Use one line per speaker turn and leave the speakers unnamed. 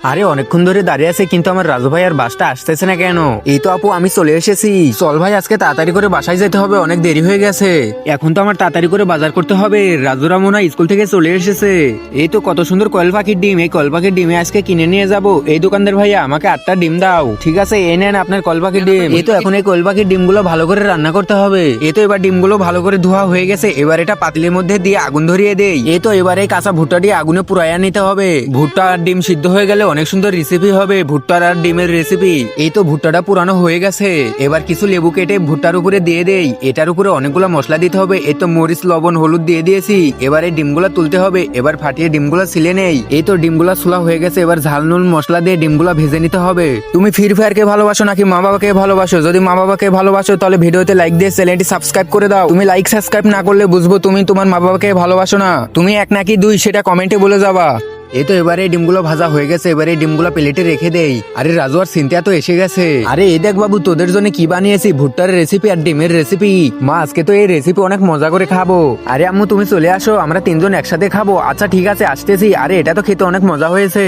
আরে অনেকক্ষণ ধরে দাঁড়িয়ে আছে, কিন্তু আমার রাজু ভাই আর বাসটা আসতেছে না কেন? এই তো আপু, আমি চলে এসেছি। চল ভাই, আজকে তাড়াতাড়ি করে বাসায় যেতে হবে, অনেক দেরি হয়ে গেছে। এখন তো আমার তাড়াতাড়ি করে বাজার করতে হবে। রাজুরা মনে হয় স্কুল থেকে চলে এসেছে। এই তো কত সুন্দর কয়েল পাখির ডিম, এই কয়েল পাখির ডিমে আজকে কিনে নিয়ে যাব। এই দোকানদার ভাইয়া, আমাকে 8টা ডিম দাও। ঠিক আছে, এই নেন আপনার কয়েল পাখির ডিম। এই তো এখন এই কয়েল পাখির ডিমগুলো ভালো করে রান্না করতে হবে। এই তো এবার ডিমগুলো ভালো করে ধোয়া হয়ে গেছে। এবার এটা পাতিলের মধ্যে দিয়ে আগুন ধরিয়ে দেই। এই তো এবার এই কাঁচা ভুট্টা দিয়ে আগুনে পুরাইয়া নিতে হবে। ভুট্টা আর ডিম সিদ্ধ হয়ে গেলে অনেক সুন্দর রেসিপি হবে, ভুট্টার আর ডিমের রেসিপি। এই তো ভুট্টাটা পুরানো হয়ে গেছে। এবার কিছু লেবু কেটে ভুট্টার উপরে দিয়ে দেই। এটার উপরে অনেকগুলো মশলা দিতে হবে। এই তো মরিচ, লবণ, হলুদ দিয়ে দিয়েছি। এবার এই ডিমগুলো তুলতে হবে। এবার ফাটিয়ে ডিমগুলো ছিলে নেই। এই তো ডিমগুলো ছোলা হয়ে গেছে। এবার ঝাল নুন মশলা দিয়ে ডিমগুলো ভেজে নিতে হবে। তুমি ফ্রি ফায়ারকে ভালোবাসো নাকি মা বাবাকে ভালোবাসো? যদি মা বাবাকে ভালোবাসো তাহলে ভিডিওতে লাইক দিয়ে চ্যানেলটি সাবস্ক্রাইব করে দাও। তুমি লাইক সাবস্ক্রাইব না করলে বুঝবো তুমি তোমার মা বাবাকে ভালোবাসো না। তুমি 1 নাকি 2 সেটা কমেন্টে বলে যাবা। এই তো এবারে ডিমগুলো ভাজা হয়ে গেছে। এবারে ডিমগুলো প্লেটে রেখে দেই। আরে রাজু আর সিনথিয়া তো এসে গেছে। আরে এই দেখ বাবু, তোদের জন্য কি বানিয়েছি, ভুট্টার রেসিপি আর ডিমের রেসিপি। মা, আজকে তো এই রেসিপি অনেক মজা করে খাবো। আরে আম্মু, তুমি চলে আসো, আমরা 3জন একসাথে খাবো। আচ্ছা ঠিক আছে, আসতেছি। আরে এটা তো খেতে অনেক মজা হয়েছে।